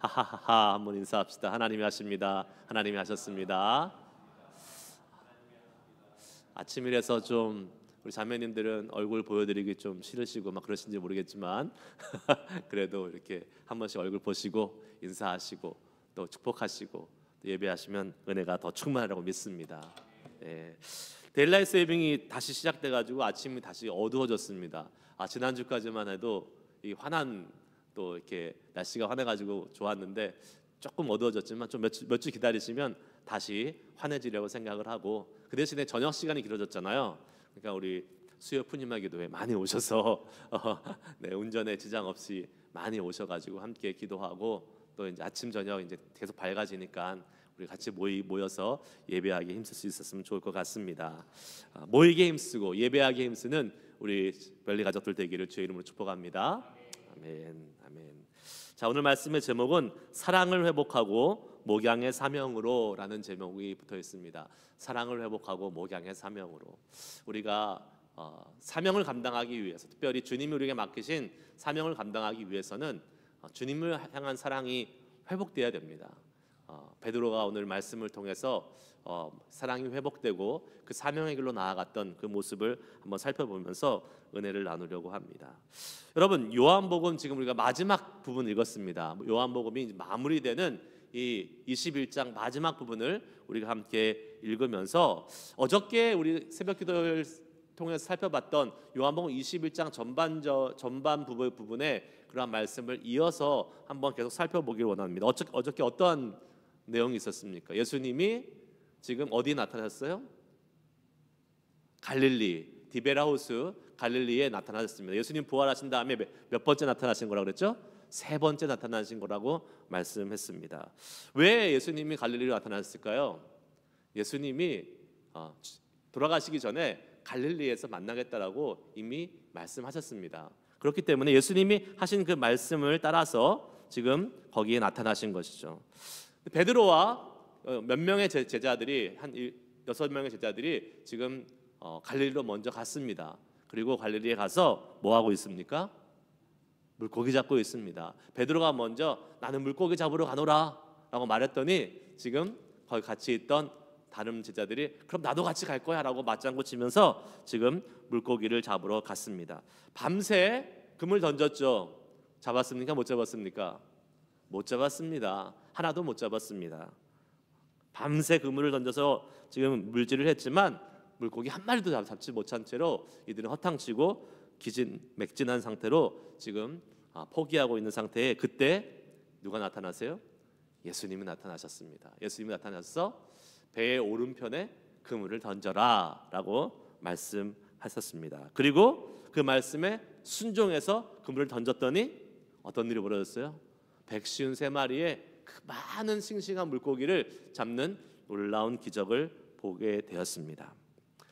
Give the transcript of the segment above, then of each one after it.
하하하하. 한번 인사합시다. 하나님이 하십니다. 하나님이 하셨습니다. 아침이라서 좀 우리 자매님들은 얼굴 보여드리기 좀 싫으시고 막 그러신지 모르겠지만 그래도 이렇게 한 번씩 얼굴 보시고 인사하시고 또 축복하시고 또 예배하시면 은혜가 더 충만하라고 믿습니다. 예. 데일라이트 세이빙이 다시 시작돼가지고 아침이 다시 어두워졌습니다. 지난주까지만 해도 이 환한 또 이렇게 날씨가 환해가지고 좋았는데 조금 어두워졌지만 좀 몇 주 기다리시면 다시 환해지려고 생각을 하고, 그 대신에 저녁 시간이 길어졌잖아요. 그러니까 우리 수요 푸니마 기도회 많이 오셔서 네, 운전에 지장 없이 많이 오셔가지고 함께 기도하고 또 이제 아침 저녁 이제 계속 밝아지니까 우리 같이 모여서 예배하기 힘쓸 수 있었으면 좋을 것 같습니다. 모이게 힘쓰고 예배하기 힘쓰는 우리 별리 가족들 되기를 주의 이름으로 축복합니다. 아멘, 아멘. 자, 오늘 말씀의 제목은 사랑을 회복하고 목양의 사명으로라는 제목이 붙어 있습니다. 사랑을 회복하고 목양의 사명으로. 우리가 사명을 감당하기 위해서, 특별히 주님이 우리에게 맡기신 사명을 감당하기 위해서는 주님을 향한 사랑이 회복돼야 됩니다. 베드로가 오늘 말씀을 통해서 사랑이 회복되고 그 사명의 길로 나아갔던 그 모습을 한번 살펴보면서 은혜를 나누려고 합니다. 여러분, 요한복음 지금 우리가 마지막 부분 읽었습니다. 요한복음이 마무리되는 이 21장 마지막 부분을 우리가 함께 읽으면서 어저께 우리 새벽 기도를 통해서 살펴봤던 요한복음 21장 전반 부분의 그러한 말씀을 이어서 한번 계속 살펴보길 원합니다. 어저께 어떠한 내용이 있었습니까? 예수님이 지금 어디 나타났어요? 갈릴리, 디베라호스 갈릴리에 나타나셨습니다. 예수님 부활하신 다음에 몇 번째 나타나신 거라고 그랬죠? 세 번째 나타나신 거라고 말씀했습니다. 왜 예수님이 갈릴리로 나타났을까요? 예수님이 돌아가시기 전에 갈릴리에서 만나겠다라고 이미 말씀하셨습니다. 그렇기 때문에 예수님이 하신 그 말씀을 따라서 지금 거기에 나타나신 것이죠. 베드로와 몇 명의 제자들이 한 6명의 제자들이 지금 갈릴리로 먼저 갔습니다. 그리고 갈릴리에 가서 뭐 하고 있습니까? 물고기 잡고 있습니다. 베드로가 먼저 나는 물고기 잡으러 가노라 라고 말했더니 지금 거기 같이 있던 다른 제자들이 그럼 나도 같이 갈 거야 라고 맞장구 치면서 지금 물고기를 잡으러 갔습니다. 밤새 그물 던졌죠. 잡았습니까? 못 잡았습니까? 못 잡았습니다. 하나도 못 잡았습니다. 밤새 그물을 던져서 지금 물질을 했지만 물고기 한 마리도 잡지 못한 채로 이들은 허탕치고 맥진한 상태로 지금 포기하고 있는 상태에 그때 누가 나타나세요? 예수님이 나타나셨습니다. 예수님이 나타나서 배의 오른편에 그물을 던져라 라고 말씀하셨습니다. 그리고 그 말씀에 순종해서 그물을 던졌더니 어떤 일이 벌어졌어요? 153마리의 그 많은 싱싱한 물고기를 잡는 놀라운 기적을 보게 되었습니다.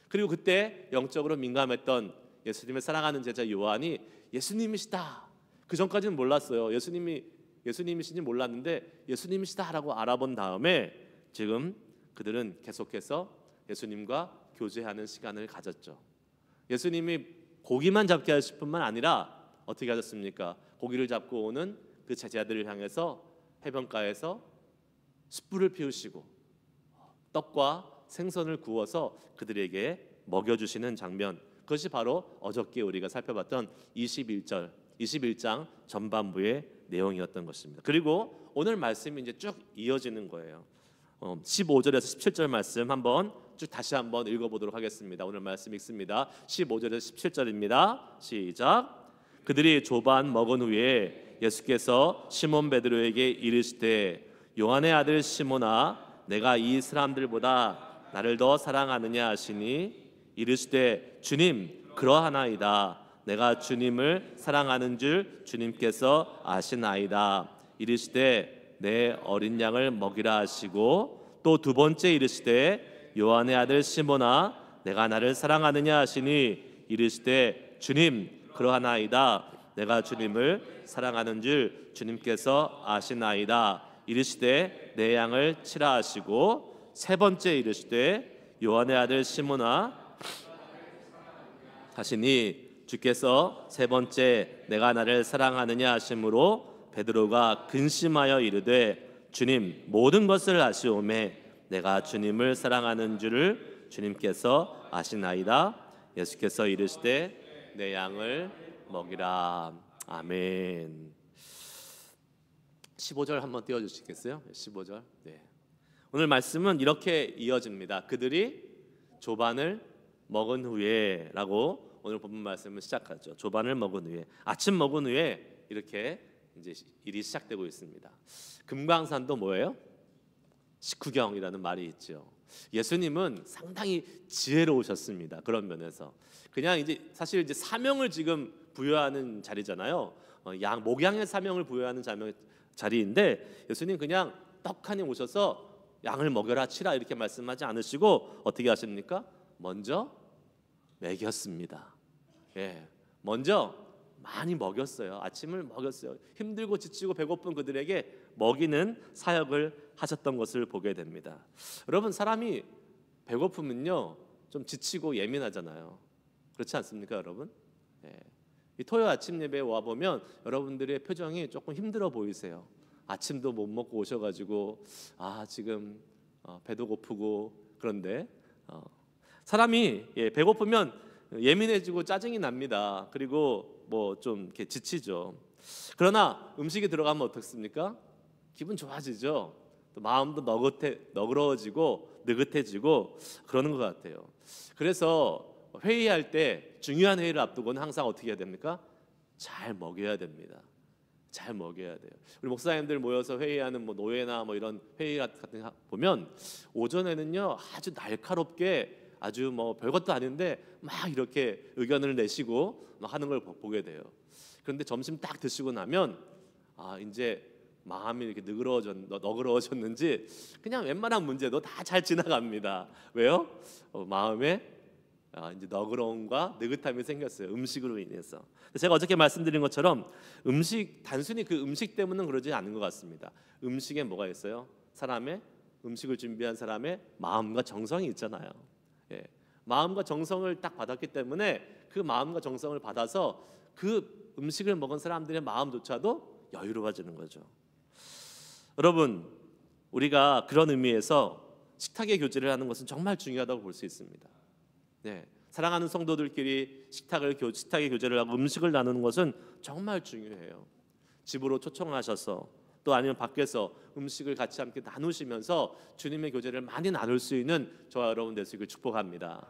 그리고 그때 영적으로 민감했던 예수님을 사랑하는 제자 요한이 예수님이시다. 그 전까지는 몰랐어요. 예수님이신지 몰랐는데 예수님이시다라고 알아본 다음에 지금 그들은 계속해서 예수님과 교제하는 시간을 가졌죠. 예수님이 고기만 잡게 하실 뿐만 아니라 어떻게 하셨습니까? 고기를 잡고 오는 그 제자들을 향해서 해변가에서 숯불을 피우시고 떡과 생선을 구워서 그들에게 먹여주시는 장면, 그것이 바로 어저께 우리가 살펴봤던 21장 전반부의 내용이었던 것입니다. 그리고 오늘 말씀이 이제 쭉 이어지는 거예요. 15절에서 17절 말씀 한번 쭉 다시 한번 읽어보도록 하겠습니다. 오늘 말씀 읽습니다. 15절에서 17절입니다. 시작. 그들이 조반 먹은 후에 예수께서 시몬 베드로에게 이르시되 요한의 아들 시몬아 내가 이 사람들보다 나를 더 사랑하느냐 하시니 이르시되 주님 그러하나이다. 내가 주님을 사랑하는 줄 주님께서 아시나이다. 이르시되 내 어린 양을 먹이라 하시고 또 두 번째 이르시되 요한의 아들 시몬아 내가 나를 사랑하느냐 하시니 이르시되 주님 그러하나이다. 내가 주님을 사랑하는 줄 주님께서 아시나이다. 이르시되 내 양을 치라 하시고 세 번째 이르시되 요한의 아들 시몬아 하시니 주께서 세 번째 내가 나를 사랑하느냐 하심으로 베드로가 근심하여 이르되 주님 모든 것을 아시오매 내가 주님을 사랑하는 줄을 주님께서 아시나이다. 예수께서 이르시되 내 양을 먹이라. 아멘. 15절 한번 띄워주시겠어요? 15절. 네. 오늘 말씀은 이렇게 이어집니다. 그들이 조반을 먹은 후에라고 오늘 본문 말씀을 시작하죠. 조반을 먹은 후에, 아침 먹은 후에 이렇게 이제 일이 시작되고 있습니다. 금강산도 뭐예요? 식후경이라는 말이 있죠. 예수님은 상당히 지혜로우셨습니다. 그런 면에서 그냥 이제 사실 이제 사명을 지금 부여하는 자리잖아요. 목양의 사명을 부여하는 자리인데 예수님 그냥 떡하니 오셔서 양을 먹여라 치라 이렇게 말씀하지 않으시고 어떻게 하십니까? 먼저 먹였습니다. 예, 먼저 많이 먹였어요. 아침을 먹였어요. 힘들고 지치고 배고픈 그들에게 먹이는 사역을 하셨던 것을 보게 됩니다. 여러분, 사람이 배고프면요 좀 지치고 예민하잖아요. 그렇지 않습니까, 여러분? 예. 이 토요일 아침 예배에 와 보면 여러분들의 표정이 조금 힘들어 보이세요. 아침도 못 먹고 오셔가지고 지금 배도 고프고 그런데 사람이 배고프면 예민해지고 짜증이 납니다. 그리고 뭐 좀 이렇게 지치죠. 그러나 음식이 들어가면 어떻습니까? 기분 좋아지죠. 또 마음도 너그러워지고 느긋해지고 그러는 것 같아요. 그래서 회의할 때 중요한 회의를 앞두고는 항상 어떻게 해야 됩니까? 잘 먹여야 됩니다. 잘 먹여야 돼요. 우리 목사님들 모여서 회의하는 뭐 노예나 뭐 이런 회의 같은 거 보면 오전에는요 아주 날카롭게 아주 뭐 별것도 아닌데 막 이렇게 의견을 내시고 막 하는 걸 보게 돼요. 그런데 점심 딱 드시고 나면 이제 마음이 이렇게 너그러워졌는지 그냥 웬만한 문제도 다 잘 지나갑니다. 왜요? 마음에 이제 너그러움과 느긋함이 생겼어요. 음식으로 인해서. 제가 어저께 말씀드린 것처럼 단순히 그 음식 때문은 그러지 않은 것 같습니다. 음식에 뭐가 있어요? 음식을 준비한 사람의 마음과 정성이 있잖아요. 예, 마음과 정성을 딱 받았기 때문에 그 마음과 정성을 받아서 그 음식을 먹은 사람들의 마음조차도 여유로워지는 거죠. 여러분, 우리가 그런 의미에서 식탁의 교제를 하는 것은 정말 중요하다고 볼 수 있습니다. 네, 사랑하는 성도들끼리 식탁의 교제를 하고 음식을 나누는 것은 정말 중요해요. 집으로 초청하셔서 또 아니면 밖에서 음식을 같이 함께 나누시면서 주님의 교제를 많이 나눌 수 있는 저와 여러분 되시길 축복합니다.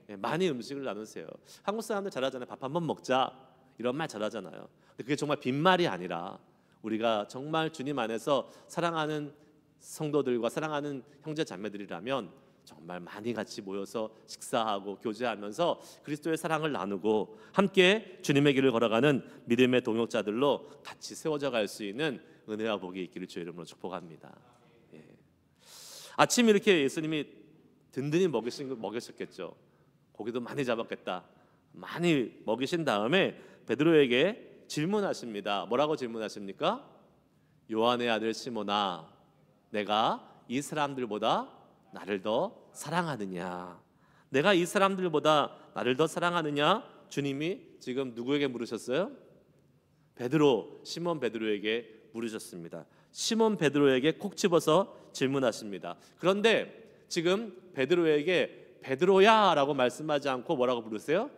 네, 많이 음식을 나누세요. 한국 사람들 잘하잖아요. 밥 한번 먹자 이런 말 잘하잖아요. 근데 그게 정말 빈말이 아니라 우리가 정말 주님 안에서 사랑하는 성도들과 사랑하는 형제 자매들이라면 정말 많이 같이 모여서 식사하고 교제하면서 그리스도의 사랑을 나누고 함께 주님의 길을 걸어가는 믿음의 동역자들로 같이 세워져 갈 수 있는 은혜와 복이 있기를 주의 이름으로 축복합니다. 예. 아침 이렇게 예수님이 든든히 먹이셨겠죠. 고기도 많이 잡았겠다. 많이 먹이신 다음에 베드로에게 질문하십니다. 뭐라고 질문하십니까? 요한의 아들 시몬아, 내가 이 사람들보다 나를 더 사랑하느냐? 내가 이 사람들보다 나를 더 사랑하느냐? 주님이 지금 누구에게 물으셨어요? 시몬 베드로에게 물으셨습니다. 시몬 베드로에게 콕 집어서 질문하십니다. 그런데 지금 베드로에게 베드로야라고 말씀하지 않고 뭐라고 부르세요?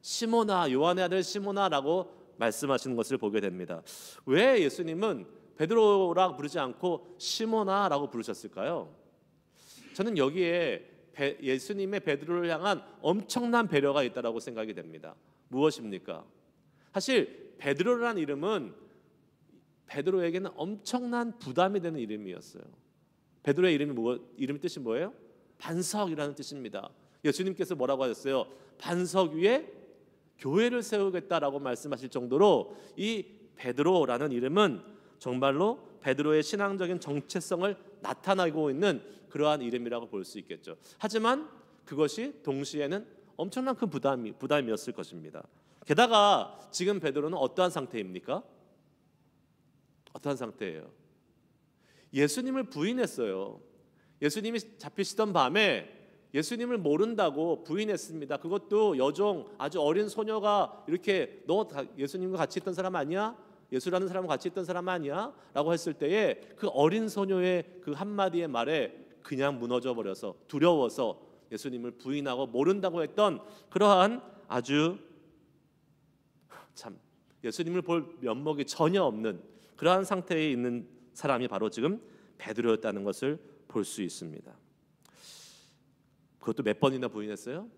시몬아, 요한의 아들 시몬아라고 말씀하시는 것을 보게 됩니다. 왜 예수님은 베드로라고 부르지 않고 시몬아라고 부르셨을까요? 저는 여기에 예수님의 베드로를 향한 엄청난 배려가 있다고 생각이 됩니다. 무엇입니까? 사실 베드로라는 이름은 베드로에게는 엄청난 부담이 되는 이름이었어요. 베드로의 이름의 뜻이 뭐예요? 반석이라는 뜻입니다. 예수님께서 뭐라고 하셨어요? 반석 위에 교회를 세우겠다라고 말씀하실 정도로 이 베드로라는 이름은 정말로 베드로의 신앙적인 정체성을 나타내고 있는 그러한 이름이라고 볼 수 있겠죠. 하지만 그것이 동시에는 엄청난 큰 부담이었을 것입니다. 게다가 지금 베드로는 어떠한 상태입니까? 어떠한 상태예요? 예수님을 부인했어요. 예수님이 잡히시던 밤에 예수님을 모른다고 부인했습니다. 그것도 아주 어린 소녀가 이렇게 너 예수님과 같이 있던 사람 아니야? 예수라는 사람과 같이 있던 사람 아니야? 라고 했을 때에 그 어린 소녀의 그 한마디의 말에 그냥 무너져 버려서 두려워서 예수님을 부인하고 모른다고 했던 그러한 아주 참 예수님을 볼 면목이 전혀 없는 그러한 상태에 있는 사람이 바로 지금 베드로였다는 것을 볼 수 있습니다. 그것도 몇 번이나 부인했어요?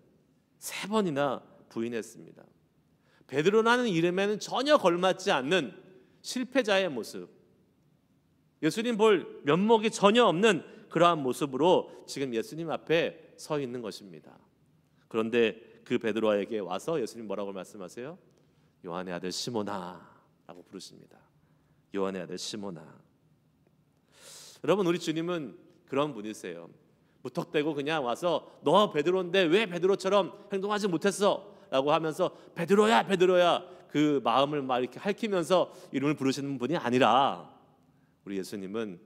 3번이나 부인했습니다. 베드로라는 이름에는 전혀 걸맞지 않는 실패자의 모습, 예수님 볼 면목이 전혀 없는 그러한 모습으로 지금 예수님 앞에 서 있는 것입니다. 그런데 그 베드로에게 와서 예수님 뭐라고 말씀하세요? 요한의 아들 시몬아 라고 부르십니다. 요한의 아들 시몬아. 여러분, 우리 주님은 그런 분이세요. 무턱대고 그냥 와서 너 베드로인데 왜 베드로처럼 행동하지 못했어? 라고 하면서 베드로야 베드로야 그 마음을 막 이렇게 핥히면서 이름을 부르시는 분이 아니라 우리 예수님은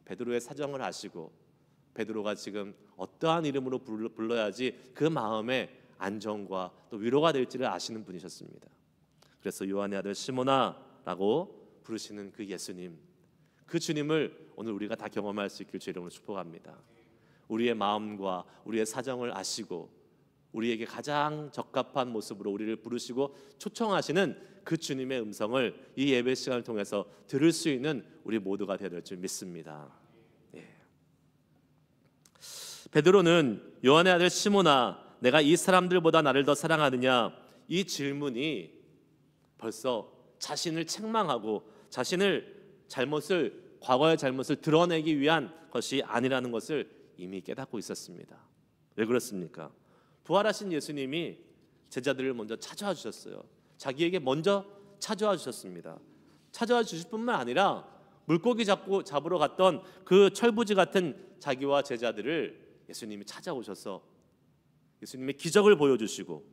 베드로의 사정을 아시고 베드로가 지금 어떠한 이름으로 불러야지 그 마음의 안정과 또 위로가 될지를 아시는 분이셨습니다. 그래서 요한의 아들 시몬아 라고 부르시는 그 예수님, 그 주님을 오늘 우리가 다 경험할 수 있길 주 이름으로 축복합니다. 우리의 마음과 우리의 사정을 아시고 우리에게 가장 적합한 모습으로 우리를 부르시고 초청하시는 그 주님의 음성을 이 예배 시간을 통해서 들을 수 있는 우리 모두가 되어야 될 줄 믿습니다. 베드로는 요한의 아들 시몬아 내가 이 사람들보다 나를 더 사랑하느냐, 이 질문이 벌써 자신을 책망하고 자신을 과거의 잘못을 드러내기 위한 것이 아니라는 것을 이미 깨닫고 있었습니다. 왜 그렇습니까? 부활하신 예수님이 제자들을 먼저 찾아와 주셨어요. 자기에게 먼저 찾아와 주셨습니다. 찾아와 주실 뿐만 아니라 물고기 잡으러 갔던 그 철부지 같은 자기와 제자들을 예수님이 찾아오셔서 예수님의 기적을 보여주시고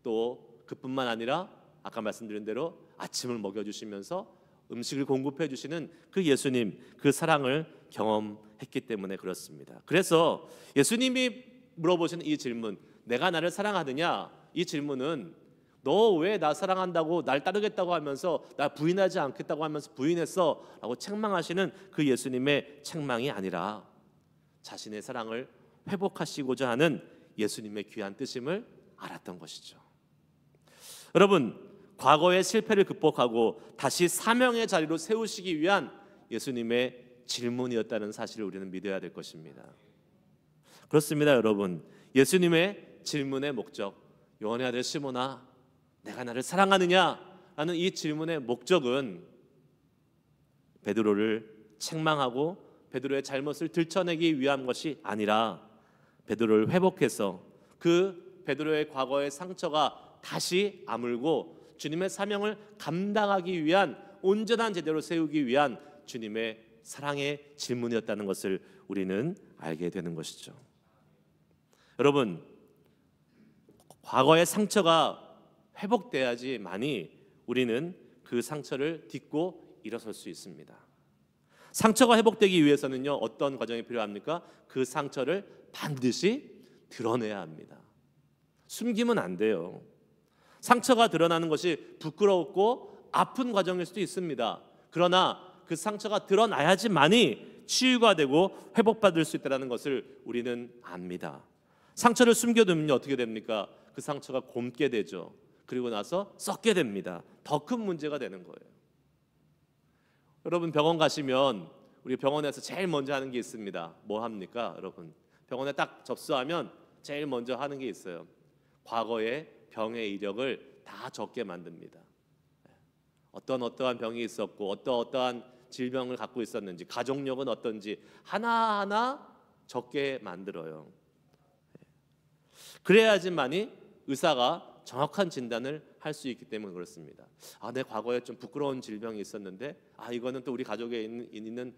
또 그뿐만 아니라 아까 말씀드린 대로 아침을 먹여주시면서 음식을 공급해 주시는 그 예수님, 그 사랑을 경험했기 때문에 그렇습니다. 그래서 예수님이 물어보시는 이 질문, 내가 나를 사랑하느냐, 이 질문은 너 왜 나 사랑한다고 날 따르겠다고 하면서 나 부인하지 않겠다고 하면서 부인했어 라고 책망하시는 그 예수님의 책망이 아니라 자신의 사랑을 회복하시고자 하는 예수님의 귀한 뜻임을 알았던 것이죠. 여러분, 과거의 실패를 극복하고 다시 사명의 자리로 세우시기 위한 예수님의 질문이었다는 사실을 우리는 믿어야 될 것입니다. 그렇습니다, 여러분. 예수님의 질문의 목적, 요한의 아들 시몬아 내가 나를 사랑하느냐 라는 이 질문의 목적은 베드로를 책망하고 베드로의 잘못을 들춰내기 위한 것이 아니라 베드로를 회복해서 그 베드로의 과거의 상처가 다시 아물고 주님의 사명을 감당하기 위한 온전한 제대로 세우기 위한 주님의 사랑의 질문이었다는 것을 우리는 알게 되는 것이죠. 여러분, 과거의 상처가 회복돼야지만이 우리는 그 상처를 딛고 일어설 수 있습니다. 상처가 회복되기 위해서는요, 어떤 과정이 필요합니까? 그 상처를 반드시 드러내야 합니다. 숨기면 안 돼요. 상처가 드러나는 것이 부끄럽고 아픈 과정일 수도 있습니다. 그러나 그 상처가 드러나야지만이 치유가 되고 회복받을 수 있다는 것을 우리는 압니다. 상처를 숨겨두면 어떻게 됩니까? 그 상처가 곪게 되죠. 그리고 나서 썩게 됩니다. 더 큰 문제가 되는 거예요. 여러분, 병원 가시면 우리 병원에서 제일 먼저 하는 게 있습니다. 뭐 합니까? 여러분, 병원에 딱 접수하면 제일 먼저 하는 게 있어요. 과거의 병의 이력을 다 적게 만듭니다. 어떠한 병이 있었고 어떠한 질병을 갖고 있었는지, 가족력은 어떤지 하나하나 적게 만들어요. 그래야지만이 의사가 정확한 진단을 할 수 있기 때문에 그렇습니다. 내 과거에 좀 부끄러운 질병이 있었는데 이거는 또 우리 가족에 있는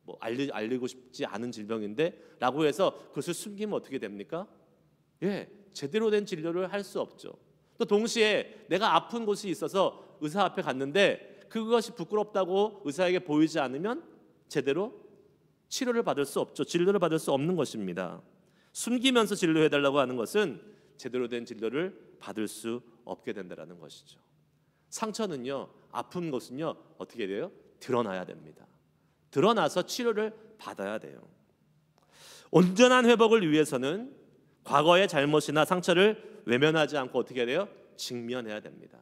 뭐 알리고 싶지 않은 질병인데 라고 해서 그것을 숨기면 어떻게 됩니까? 제대로 된 진료를 할 수 없죠. 또 동시에 내가 아픈 곳이 있어서 의사 앞에 갔는데 그것이 부끄럽다고 의사에게 보이지 않으면 제대로 치료를 받을 수 없죠. 진료를 받을 수 없는 것입니다. 숨기면서 진료해달라고 하는 것은 제대로 된 진료를 받을 수 없게 된다는 것이죠. 상처는요, 아픈 것은요 어떻게 돼요? 드러나야 됩니다. 드러나서 치료를 받아야 돼요. 온전한 회복을 위해서는 과거의 잘못이나 상처를 외면하지 않고 어떻게 해야 돼요? 직면해야 됩니다.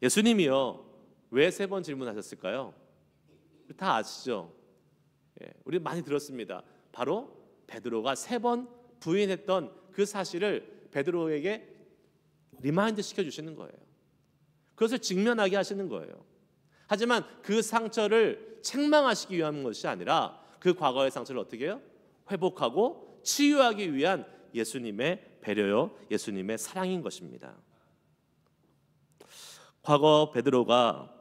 예수님이요 왜 3번 질문하셨을까요? 다 아시죠? 우리 많이 들었습니다. 바로 베드로가 3번 부인했던 그 사실을 베드로에게 리마인드 시켜주시는 거예요. 그것을 직면하게 하시는 거예요. 하지만 그 상처를 책망하시기 위한 것이 아니라 그 과거의 상처를 어떻게 해요? 회복하고 치유하기 위한 예수님의 배려요, 예수님의 사랑인 것입니다. 과거 베드로가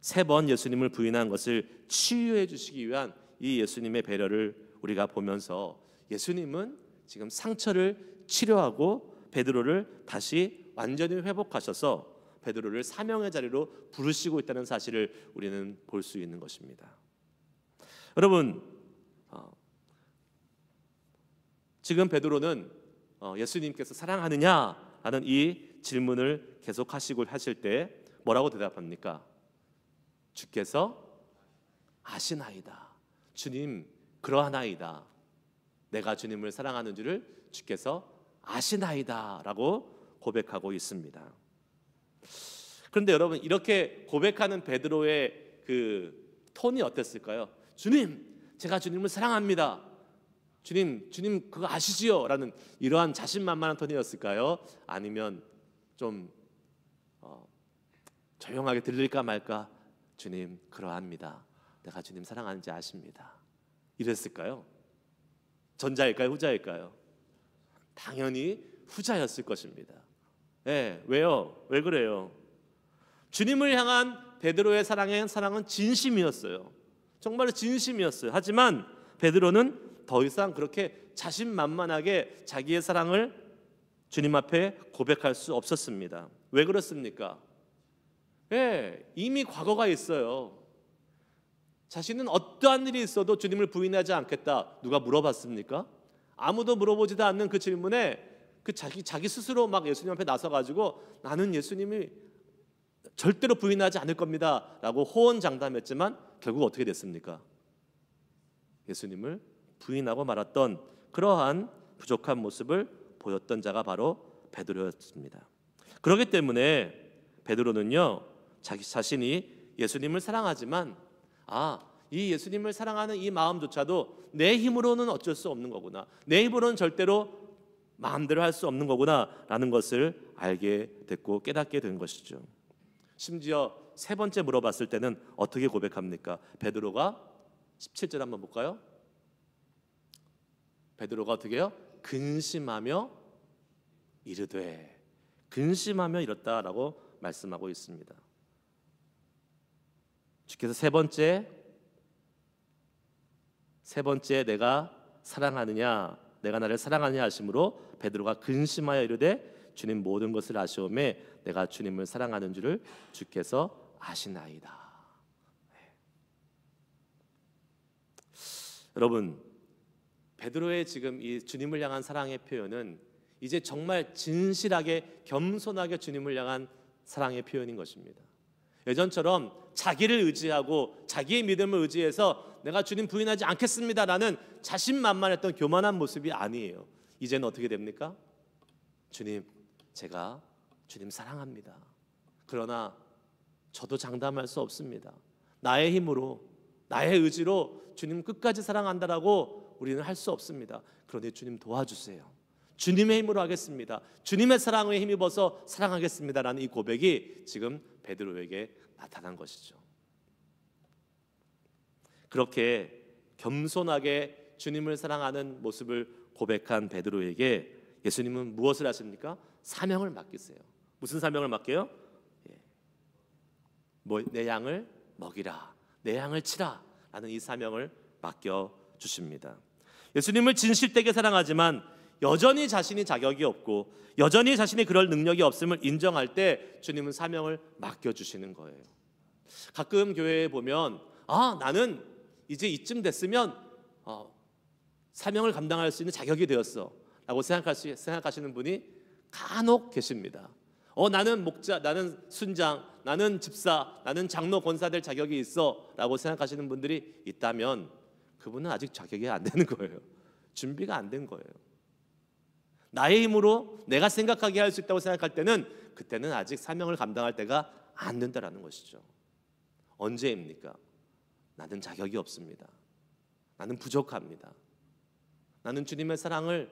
3번 예수님을 부인한 것을 치유해 주시기 위한 이 예수님의 배려를 우리가 보면서 예수님은 지금 상처를 치료하고 베드로를 다시 완전히 회복하셔서 베드로를 사명의 자리로 부르시고 있다는 사실을 우리는 볼 수 있는 것입니다. 여러분, 지금 베드로는 예수님께서 사랑하느냐라는 이 질문을 계속 하실 때 뭐라고 대답합니까? 주께서 아시나이다. 주님 그러하나이다. 내가 주님을 사랑하는 줄을 주께서 아시나이다 라고 고백하고 있습니다. 그런데 여러분, 이렇게 고백하는 베드로의 그 톤이 어땠을까요? 주님, 제가 주님을 사랑합니다. 주님 그거 아시지요? 라는 이러한 자신만만한 톤이었을까요? 아니면 좀 조용하게 들릴까 말까? 주님 그러합니다. 내가 주님 사랑하는지 아십니다. 이랬을까요? 전자일까요? 후자일까요? 당연히 후자였을 것입니다. 왜요? 왜 그래요? 주님을 향한 베드로의 사랑은 진심이었어요. 정말 진심이었어요. 하지만 베드로는 더 이상 그렇게 자신만만하게 자기의 사랑을 주님 앞에 고백할 수 없었습니다. 왜 그렇습니까? 이미 과거가 있어요. 자신은 어떠한 일이 있어도 주님을 부인하지 않겠다. 누가 물어봤습니까? 아무도 물어보지도 않는 그 질문에 자기 스스로 막 예수님 앞에 나서가지고 나는 예수님이 절대로 부인하지 않을 겁니다 라고 호언장담했지만 결국 어떻게 됐습니까? 예수님을 부인하고 말았던 그러한 부족한 모습을 보였던 자가 바로 베드로였습니다. 그렇기 때문에 베드로는요 자기 자신이 예수님을 사랑하지만 이 예수님을 사랑하는 이 마음조차도 내 힘으로는 어쩔 수 없는 거구나, 내 힘으로는 절대로 마음대로 할 수 없는 거구나 라는 것을 알게 됐고 깨닫게 된 것이죠. 심지어 3번째 물어봤을 때는 어떻게 고백합니까? 베드로가 17절 한번 볼까요? 베드로가 어떻게 해요? 근심하며 이르되, 근심하며 이렇다라고 말씀하고 있습니다. 주께서 세 번째 내가 사랑하느냐, 내가 나를 사랑하느냐 하심으로 베드로가 근심하여 이르되 주님 모든 것을 아시오매 내가 주님을 사랑하는 줄을 주께서 아시나이다. 여러분, 베드로의 지금 이 주님을 향한 사랑의 표현은 이제 정말 진실하게 겸손하게 주님을 향한 사랑의 표현인 것입니다. 예전처럼 자기를 의지하고 자기의 믿음을 의지해서 내가 주님 부인하지 않겠습니다라는 자신만만했던 교만한 모습이 아니에요. 이제는 어떻게 됩니까? 주님, 제가 주님 사랑합니다. 그러나 저도 장담할 수 없습니다. 나의 힘으로, 나의 의지로 주님 끝까지 사랑한다라고 우리는 할 수 없습니다. 그런데 주님 도와주세요. 주님의 힘으로 하겠습니다. 주님의 사랑에 힘입어서 사랑하겠습니다라는 이 고백이 지금 베드로에게 나타난 것이죠. 그렇게 겸손하게 주님을 사랑하는 모습을 고백한 베드로에게 예수님은 무엇을 하십니까? 사명을 맡기세요. 무슨 사명을 맡겨요? 내 양을 먹이라, 내 양을 치라 라는 이 사명을 맡겨 주십니다. 예수님을 진실되게 사랑하지만 여전히 자신이 자격이 없고 여전히 자신이 그럴 능력이 없음을 인정할 때 주님은 사명을 맡겨주시는 거예요. 가끔 교회에 보면 나는 이제 이쯤 됐으면 사명을 감당할 수 있는 자격이 되었어 라고 생각하시는 분이 간혹 계십니다. 나는 목자, 나는 순장, 나는 집사, 나는 장로 권사 될 자격이 있어 라고 생각하시는 분들이 있다면 그분은 아직 자격이 안 되는 거예요. 준비가 안 된 거예요. 나의 힘으로 내가 생각하게 할 수 있다고 생각할 때는 그때는 아직 사명을 감당할 때가 안 된다라는 것이죠. 언제입니까? 나는 자격이 없습니다. 나는 부족합니다. 나는 주님의 사랑을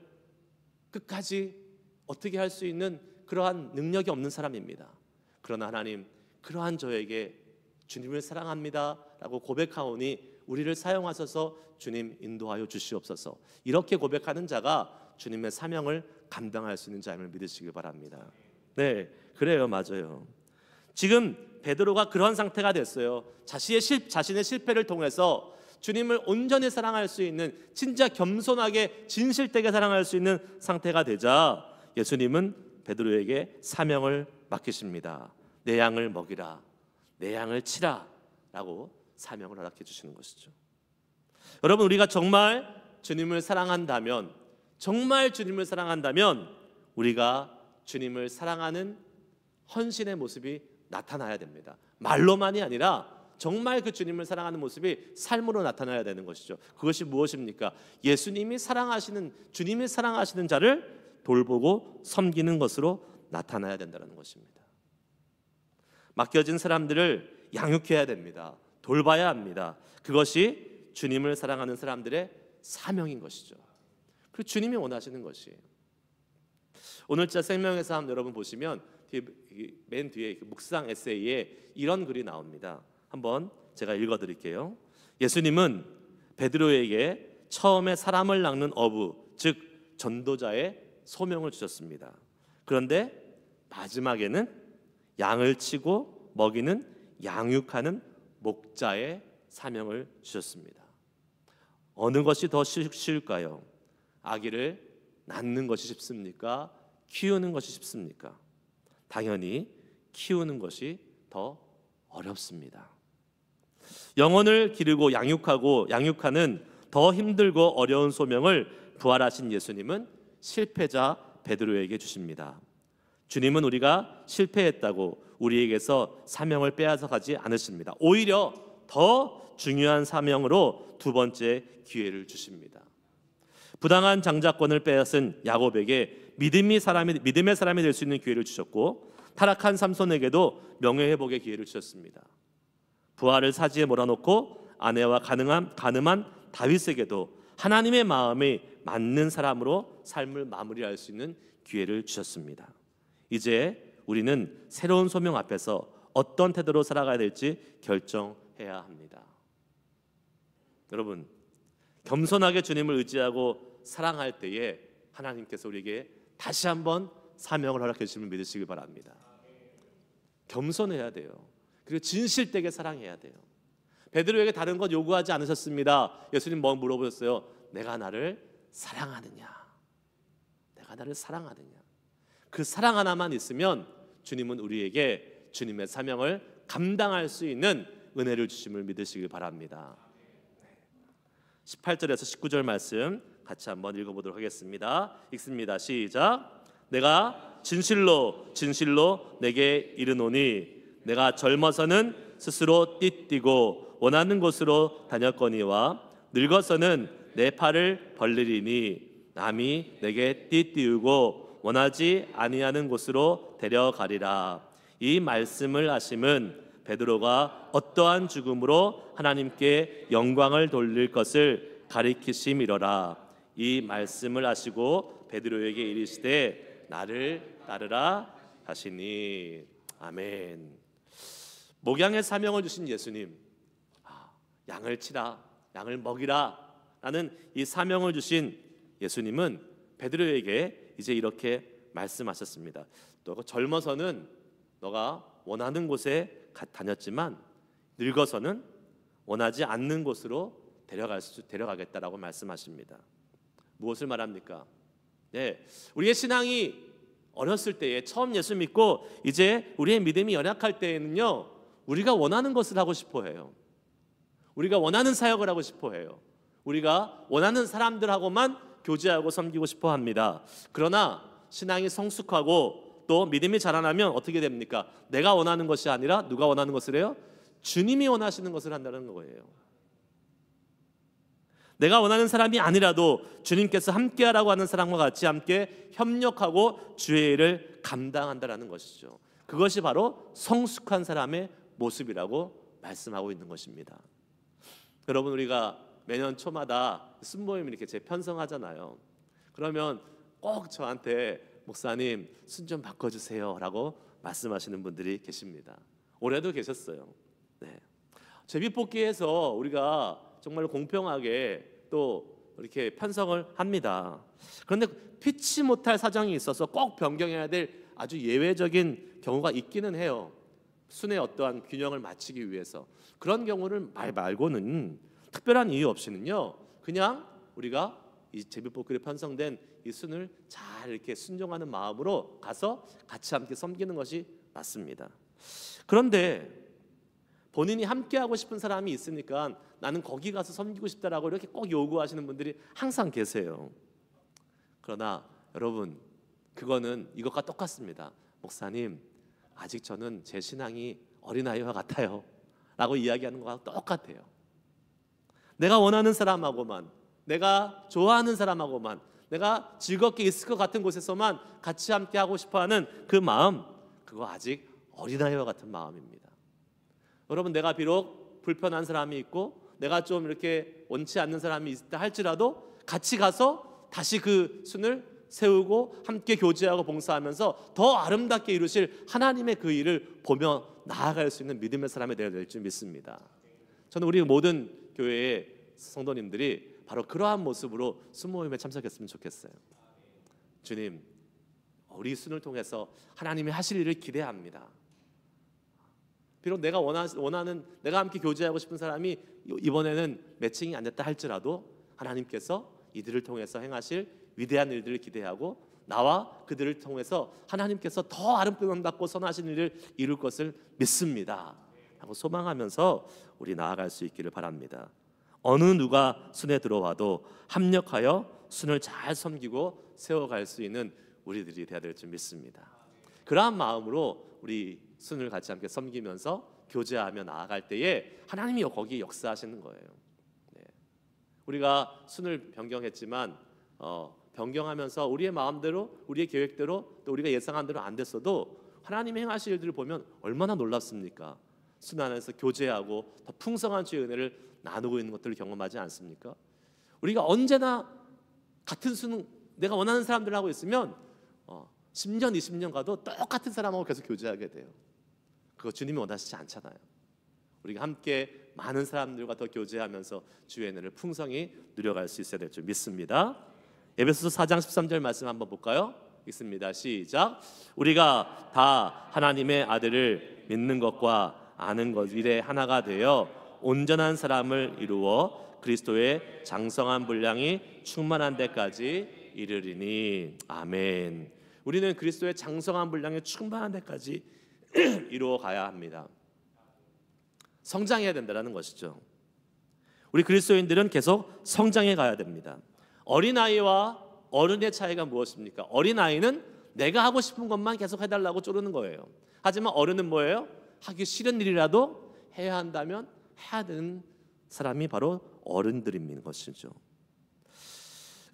끝까지 어떻게 할 수 있는 그러한 능력이 없는 사람입니다. 그러나 하나님, 그러한 저에게 주님을 사랑합니다 라고 고백하오니 우리를 사용하셔서 주님 인도하여 주시옵소서. 이렇게 고백하는 자가 주님의 사명을 감당할 수 있는 자임을 믿으시길 바랍니다. 네, 그래요. 맞아요. 지금 베드로가 그런 상태가 됐어요. 자신의 실패를 통해서 주님을 온전히 사랑할 수 있는, 진짜 겸손하게 진실되게 사랑할 수 있는 상태가 되자 예수님은 베드로에게 사명을 맡기십니다. 내 양을 먹이라, 내 양을 치라 라고 사명을 허락해 주시는 것이죠. 여러분, 우리가 정말 주님을 사랑한다면, 정말 주님을 사랑한다면 우리가 주님을 사랑하는 헌신의 모습이 나타나야 됩니다. 말로만이 아니라 정말 그 주님을 사랑하는 모습이 삶으로 나타나야 되는 것이죠. 그것이 무엇입니까? 예수님이 사랑하시는, 주님이 사랑하시는 자를 돌보고 섬기는 것으로 나타나야 된다는 것입니다. 맡겨진 사람들을 양육해야 됩니다. 돌봐야 합니다. 그것이 주님을 사랑하는 사람들의 사명인 것이죠. 그 주님이 원하시는 것이에요. 오늘자 생명의 삶 여러분 보시면 맨 뒤에 묵상 에세이에 이런 글이 나옵니다. 한번 제가 읽어드릴게요. 예수님은 베드로에게 처음에 사람을 낚는 어부, 즉 전도자의 소명을 주셨습니다. 그런데 마지막에는 양을 치고 먹이는 양육하는 목자의 사명을 주셨습니다. 어느 것이 더 쉬울까요? 아기를 낳는 것이 쉽습니까? 키우는 것이 쉽습니까? 당연히 키우는 것이 더 어렵습니다. 영혼을 기르고 양육하는 더 힘들고 어려운 소명을 부활하신 예수님은 실패자 베드로에게 주십니다. 주님은 우리가 실패했다고 우리에게서 사명을 빼앗아가지 않으십니다. 오히려 더 중요한 사명으로 두 번째 기회를 주십니다. 부당한 장자권을 빼앗은 야곱에게 믿음의 사람이 될 수 있는 기회를 주셨고, 타락한 삼손에게도 명예회복의 기회를 주셨습니다. 부하를 사지에 몰아놓고 아내와 가늠한 다윗에게도 하나님의 마음이 맞는 사람으로 삶을 마무리할 수 있는 기회를 주셨습니다. 이제 우리는 새로운 소명 앞에서 어떤 태도로 살아가야 될지 결정해야 합니다. 여러분, 겸손하게 주님을 의지하고 사랑할 때에 하나님께서 우리에게 다시 한번 사명을 허락해 주시면 믿으시길 바랍니다. 겸손해야 돼요. 그리고 진실되게 사랑해야 돼요. 베드로에게 다른 것 요구하지 않으셨습니다. 예수님 뭐 물어보셨어요? 내가 나를 사랑하느냐? 내가 나를 사랑하느냐? 그 사랑 하나만 있으면 주님은 우리에게 주님의 사명을 감당할 수 있는 은혜를 주심을 믿으시길 바랍니다. 18절에서 19절 말씀 같이 한번 읽어보도록 하겠습니다. 읽습니다. 시작. 내가 진실로 내게 이르노니 내가 젊어서는 스스로 띠뛰고 원하는 곳으로 다녔거니와 늙어서는 내 팔을 벌리리니 남이 내게 띠띠우고 원하지 아니하는 곳으로 데려가리라. 이 말씀을 하심은 베드로가 어떠한 죽음으로 하나님께 영광을 돌릴 것을 가리키심이로라. 이 말씀을 하시고 베드로에게 이르시되 나를 따르라 하시니. 아멘. 목양의 사명을 주신 예수님, 양을 치라, 양을 먹이라 라는 이 사명을 주신 예수님은 베드로에게 이제 이렇게 말씀하셨습니다. 너가 젊어서는 너가 원하는 곳에 다녔지만 늙어서는 원하지 않는 곳으로 데려가겠다라고 말씀하십니다. 무엇을 말합니까? 네, 우리의 신앙이 어렸을 때에 처음 예수 믿고 이제 우리의 믿음이 연약할 때에는요, 우리가 원하는 것을 하고 싶어 해요. 우리가 원하는 사역을 하고 싶어 해요. 우리가 원하는 사람들하고만 교제하고 섬기고 싶어 합니다. 그러나 신앙이 성숙하고 또 믿음이 자라나면 어떻게 됩니까? 내가 원하는 것이 아니라 누가 원하는 것을 해요? 주님이 원하시는 것을 한다는 거예요. 내가 원하는 사람이 아니라도 주님께서 함께하라고 하는 사람과 같이 함께 협력하고 주의 일을 감당한다라는 것이죠. 그것이 바로 성숙한 사람의 모습이라고 말씀하고 있는 것입니다. 여러분, 우리가 매년 초마다 순모임 이렇게 재편성하잖아요. 그러면 꼭 저한테 목사님 순 좀 바꿔주세요라고 말씀하시는 분들이 계십니다. 올해도 계셨어요. 네. 제비뽑기에서 우리가 정말 공평하게 또 이렇게 편성을 합니다. 그런데 피치 못할 사정이 있어서 꼭 변경해야 될 아주 예외적인 경우가 있기는 해요. 순의 어떠한 균형을 맞추기 위해서. 그런 경우를 말고는 특별한 이유 없이는요, 그냥 우리가 이 제비뽑기로 편성된 이 순을 잘 이렇게 순종하는 마음으로 가서 같이 함께 섬기는 것이 맞습니다. 그런데 본인이 함께 하고 싶은 사람이 있으니까 나는 거기 가서 섬기고 싶다라고 이렇게 꼭 요구하시는 분들이 항상 계세요. 그러나 여러분, 그거는 이것과 똑같습니다. 목사님, 아직 저는 제 신앙이 어린아이와 같아요 라고 이야기하는 것과 똑같아요. 내가 원하는 사람하고만, 내가 좋아하는 사람하고만, 내가 즐겁게 있을 것 같은 곳에서만 같이 함께 하고 싶어하는 그 마음, 그거 아직 어린아이와 같은 마음입니다. 여러분, 내가 비록 불편한 사람이 있고 내가 좀 이렇게 원치 않는 사람이 있다 할지라도 같이 가서 다시 그 순을 세우고 함께 교제하고 봉사하면서 더 아름답게 이루실 하나님의 그 일을 보며 나아갈 수 있는 믿음의 사람이 되어야 될 줄 믿습니다. 저는 우리 모든 교회의 성도님들이 바로 그러한 모습으로 순모임에 참석했으면 좋겠어요. 주님, 우리 순을 통해서 하나님이 하실 일을 기대합니다. 비록 내가 원하는 내가 함께 교제하고 싶은 사람이 이번에는 매칭이 안 됐다 할지라도 하나님께서 이들을 통해서 행하실 위대한 일들을 기대하고 나와 그들을 통해서 하나님께서 더 아름답고 선하신 일을 이룰 것을 믿습니다 하고 소망하면서 우리 나아갈 수 있기를 바랍니다. 어느 누가 순에 들어와도 합력하여 순을 잘 섬기고 세워갈 수 있는 우리들이 되어야 될 줄 믿습니다. 그러한 마음으로 우리 순을 같이 함께 섬기면서 교제하며 나아갈 때에 하나님이 거기에 역사하시는 거예요. 네. 우리가 순을 변경했지만 변경하면서 우리의 마음대로, 우리의 계획대로, 또 우리가 예상한 대로 안 됐어도 하나님의 행하실 일들을 보면 얼마나 놀랍습니까? 순 안에서 교제하고 더 풍성한 주의 은혜를 나누고 있는 것들을 경험하지 않습니까? 우리가 언제나 같은 순, 내가 원하는 사람들 하고 있으면 10년, 20년 가도 똑같은 사람하고 계속 교제하게 돼요. 그거 주님이 원하시지 않잖아요. 우리가 함께 많은 사람들과 더 교제하면서 주의 은혜를 풍성히 누려갈 수 있어야 될 줄 믿습니다. 에베소서 4장 13절 말씀 한번 볼까요? 읽습니다. 시작. 우리가 다 하나님의 아들을 믿는 것과 아는 것 일에 하나가 되어 온전한 사람을 이루어 그리스도의 장성한 분량이 충만한 데까지 이르리니. 아멘. 우리는 그리스도의 장성한 분량이 충만한 데까지 이루어 가야 합니다. 성장해야 된다는 것이죠. 우리 그리스도인들은 계속 성장해 가야 됩니다. 어린아이와 어른의 차이가 무엇입니까? 어린아이는 내가 하고 싶은 것만 계속 해달라고 쪼르는 거예요. 하지만 어른은 뭐예요? 하기 싫은 일이라도 해야 한다면 해야 되는 사람이 바로 어른들인 것이죠.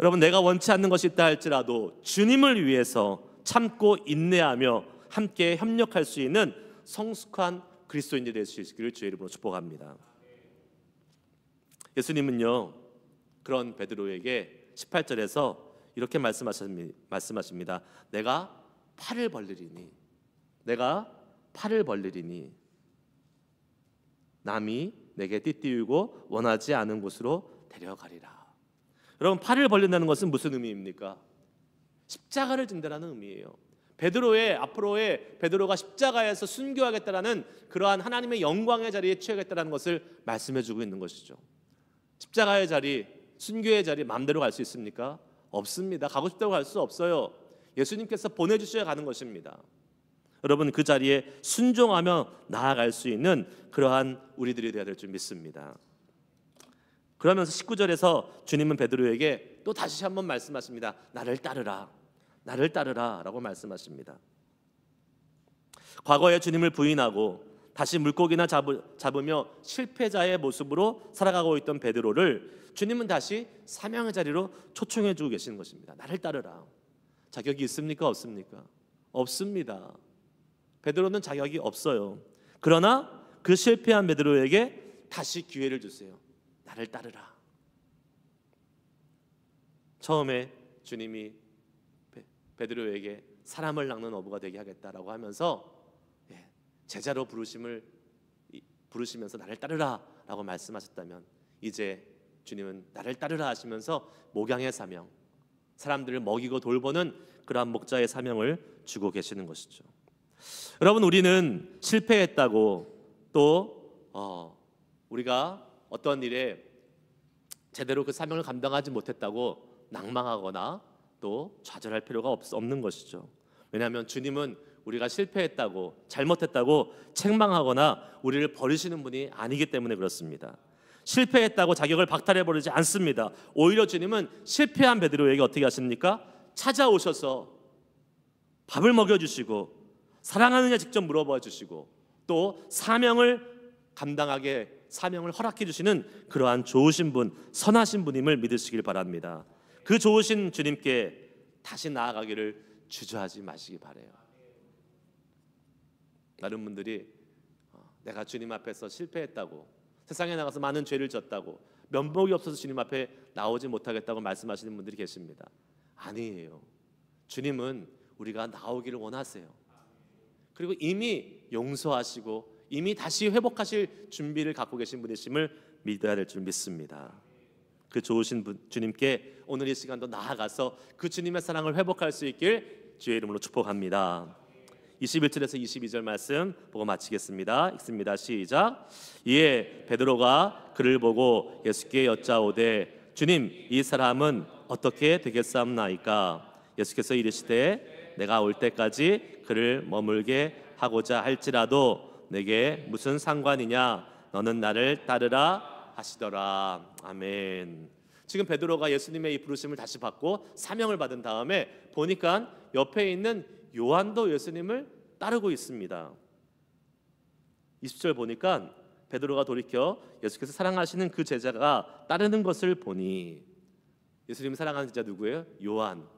여러분, 내가 원치 않는 것이 있다 할지라도 주님을 위해서 참고 인내하며 함께 협력할 수 있는 성숙한 그리스도인이 될 수 있기를 주의 이름으로 축복합니다. 예수님은요, 그런 베드로에게 18절에서 이렇게 말씀하십니다. 내가 팔을 벌리리니 남이 내게 띠띠우고 원하지 않은 곳으로 데려가리라. 여러분, 팔을 벌린다는 것은 무슨 의미입니까? 십자가를 진다라는 의미예요. 앞으로의 베드로가 십자가에서 순교하겠다라는 그러한 하나님의 영광의 자리에 취하겠다라는 것을 말씀해주고 있는 것이죠. 십자가의 자리, 순교의 자리 마음대로 갈 수 있습니까? 없습니다. 가고 싶다고 갈 수 없어요. 예수님께서 보내주셔야 가는 것입니다. 여러분, 그 자리에 순종하며 나아갈 수 있는 그러한 우리들이 되어야 될 줄 믿습니다. 그러면서 19절에서 주님은 베드로에게 또 다시 한번 말씀하십니다. 나를 따르라 라고 말씀하십니다. 과거에 주님을 부인하고 다시 물고기나 잡으며 실패자의 모습으로 살아가고 있던 베드로를 주님은 다시 사명의 자리로 초청해 주고 계시는 것입니다. 나를 따르라. 자격이 있습니까? 없습니까? 없습니다. 베드로는 자격이 없어요. 그러나 그 실패한 베드로에게 다시 기회를 주세요. 나를 따르라. 처음에 주님이 베드로에게 사람을 낚는 어부가 되게 하겠다라고 하면서 제자로 부르시면서 나를 따르라라고 말씀하셨다면, 이제 주님은 나를 따르라 하시면서 목양의 사명, 사람들을 먹이고 돌보는 그러한 목자의 사명을 주고 계시는 것이죠. 여러분, 우리는 실패했다고 또 우리가 어떤 일에 제대로 그 사명을 감당하지 못했다고 낭망하거나 또 좌절할 필요가 없는 것이죠. 왜냐하면 주님은 우리가 실패했다고 잘못했다고 책망하거나 우리를 버리시는 분이 아니기 때문에 그렇습니다. 실패했다고 자격을 박탈해버리지 않습니다. 오히려 주님은 실패한 베드로에게 어떻게 하십니까? 찾아오셔서 밥을 먹여주시고 사랑하느냐 직접 물어봐 주시고 또 사명을 감당하게 사명을 허락해 주시는 그러한 좋으신 분, 선하신 분임을 믿으시길 바랍니다. 그 좋으신 주님께 다시 나아가기를 주저하지 마시기 바라요. 다른 분들이 내가 주님 앞에서 실패했다고, 세상에 나가서 많은 죄를 졌다고, 면목이 없어서 주님 앞에 나오지 못하겠다고 말씀하시는 분들이 계십니다. 아니에요. 주님은 우리가 나오기를 원하세요. 그리고 이미 용서하시고 이미 다시 회복하실 준비를 갖고 계신 분이심을 믿어야 될 줄 믿습니다. 그 좋으신 분 주님께 오늘 이 시간도 나아가서 그 주님의 사랑을 회복할 수 있길 주의 이름으로 축복합니다. 21절에서 22절 말씀 보고 마치겠습니다. 읽습니다. 시작. 이에 베드로가 그를 보고 예수께 여짜오되 주님, 이 사람은 어떻게 되겠사옵나이까? 예수께서 이르시되 내가 올 때까지 그를 머물게 하고자 할지라도 내게 무슨 상관이냐? 너는 나를 따르라 하시더라. 아멘. 지금 베드로가 예수님의 이 부르심을 다시 받고 사명을 받은 다음에 보니까 옆에 있는 요한도 예수님을 따르고 있습니다. 20절 보니까 베드로가 돌이켜 예수께서 사랑하시는 그 제자가 따르는 것을 보니, 예수님이 사랑하는 제자 누구예요? 요한.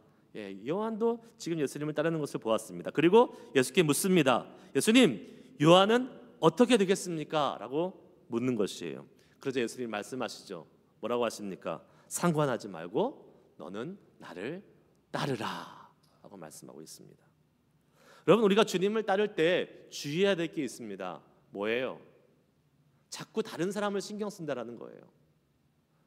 요한도 지금 예수님을 따르는 것을 보았습니다. 그리고 예수께 묻습니다. 예수님, 요한은 어떻게 되겠습니까? 라고 묻는 것이에요. 그러자 예수님 말씀하시죠. 뭐라고 하십니까? 상관하지 말고 너는 나를 따르라 라고 말씀하고 있습니다. 여러분, 우리가 주님을 따를 때 주의해야 될 게 있습니다. 뭐예요? 자꾸 다른 사람을 신경 쓴다라는 거예요.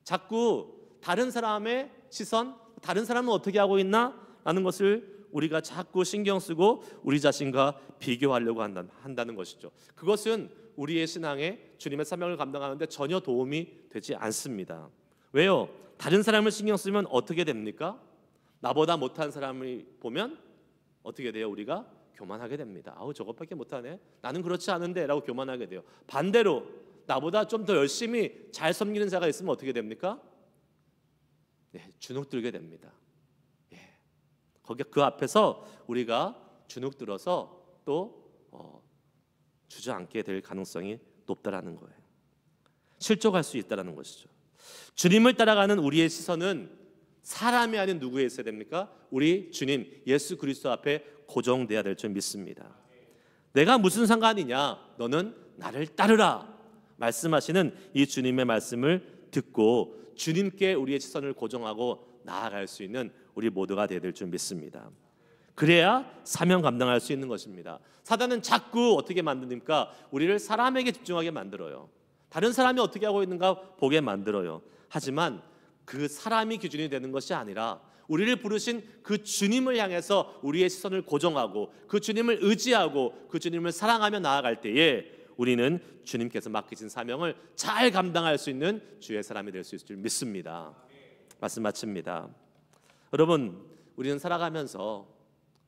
자꾸 다른 사람의 시선, 다른 사람은 어떻게 하고 있나? 라는 것을 우리가 자꾸 신경 쓰고 우리 자신과 비교하려고 한다는 것이죠. 그것은 우리의 신앙에 주님의 사명을 감당하는데 전혀 도움이 되지 않습니다. 왜요? 다른 사람을 신경 쓰면 어떻게 됩니까? 나보다 못한 사람을 보면 어떻게 돼요? 우리가 교만하게 됩니다. 아우, 저것밖에 못하네, 나는 그렇지 않은데 라고 교만하게 돼요. 반대로 나보다 좀 더 열심히 잘 섬기는 자가 있으면 어떻게 됩니까? 주눅들게 됩니다. 거기 그 앞에서 우리가 주눅들어서 또 주저앉게 될 가능성이 높다라는 거예요. 실족할 수 있다라는 것이죠. 주님을 따라가는 우리의 시선은 사람이 아닌 누구에 있어야 됩니까? 우리 주님 예수 그리스도 앞에 고정돼야 될 줄 믿습니다. 내가 무슨 상관이냐? 너는 나를 따르라 말씀하시는 이 주님의 말씀을 듣고 주님께 우리의 시선을 고정하고 나아갈 수 있는 우리 모두가 되어야 될 줄 믿습니다. 그래야 사명 감당할 수 있는 것입니다. 사단은 자꾸 어떻게 만듭니까? 우리를 사람에게 집중하게 만들어요. 다른 사람이 어떻게 하고 있는가 보게 만들어요. 하지만 그 사람이 기준이 되는 것이 아니라 우리를 부르신 그 주님을 향해서 우리의 시선을 고정하고 그 주님을 의지하고 그 주님을 사랑하며 나아갈 때에 우리는 주님께서 맡기신 사명을 잘 감당할 수 있는 주의 사람이 될 수 있을 줄 믿습니다. 말씀 마칩니다. 여러분, 우리는 살아가면서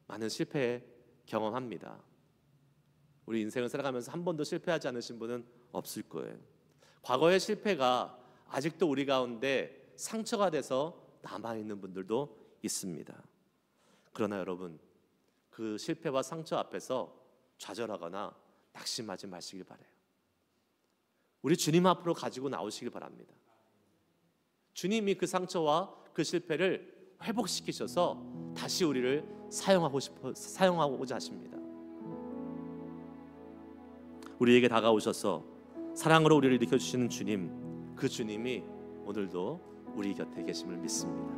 많은 실패 경험합니다. 우리 인생을 살아가면서 한 번도 실패하지 않으신 분은 없을 거예요. 과거의 실패가 아직도 우리 가운데 상처가 돼서 남아있는 분들도 있습니다. 그러나 여러분, 그 실패와 상처 앞에서 좌절하거나 낙심하지 마시길 바라요. 우리 주님 앞으로 가지고 나오시길 바랍니다. 주님이 그 상처와 그 실패를 회복시키셔서 다시 우리를 사용하고자 하십니다. 우리에게 다가오셔서 사랑으로 우리를 일으켜주시는 주님, 그 주님이 오늘도 우리 곁에 계심을 믿습니다.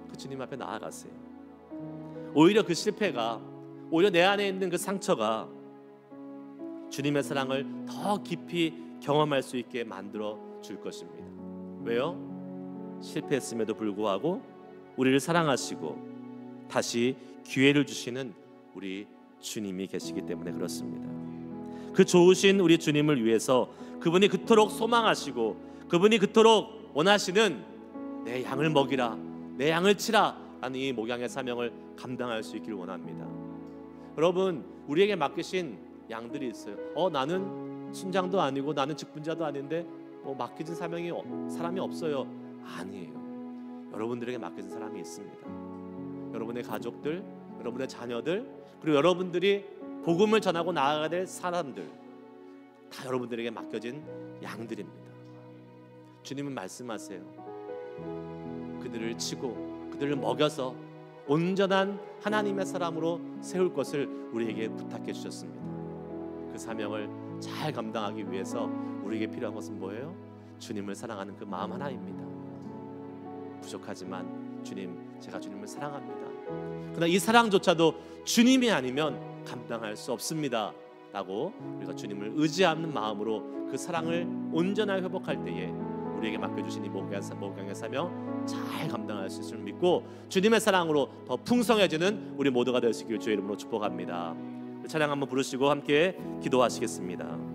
그 주님 앞에 나아가세요. 오히려 그 실패가, 오히려 내 안에 있는 그 상처가 주님의 사랑을 더 깊이 경험할 수 있게 만들어 줄 것입니다. 왜요? 실패했음에도 불구하고 우리를 사랑하시고 다시 기회를 주시는 우리 주님이 계시기 때문에 그렇습니다. 그 좋으신 우리 주님을 위해서 그분이 그토록 소망하시고 그분이 그토록 원하시는 내 양을 먹이라, 내 양을 치라 라는 이 목양의 사명을 감당할 수 있기를 원합니다. 여러분, 우리에게 맡기신 양들이 있어요. 나는 순장도 아니고 나는 직분자도 아닌데 맡겨진 사람이 없어요. 아니에요. 여러분들에게 맡겨진 사람이 있습니다. 여러분의 가족들, 여러분의 자녀들, 그리고 여러분들이 복음을 전하고 나아가야 될 사람들, 다 여러분들에게 맡겨진 양들입니다. 주님은 말씀하세요. 그들을 치고 그들을 먹여서 온전한 하나님의 사람으로 세울 것을 우리에게 부탁해 주셨습니다. 그 사명을 잘 감당하기 위해서 우리에게 필요한 것은 뭐예요? 주님을 사랑하는 그 마음 하나입니다. 부족하지만 주님, 제가 주님을 사랑합니다. 그러나 이 사랑조차도 주님이 아니면 감당할 수 없습니다 라고 우리가 주님을 의지하는 마음으로 그 사랑을 온전하게 회복할 때에 우리에게 맡겨주신 이 목양의 사명 잘 감당할 수 있음을 믿고 주님의 사랑으로 더 풍성해지는 우리 모두가 될 수 있기를 주의 이름으로 축복합니다. 찬양 한번 부르시고 함께 기도하시겠습니다.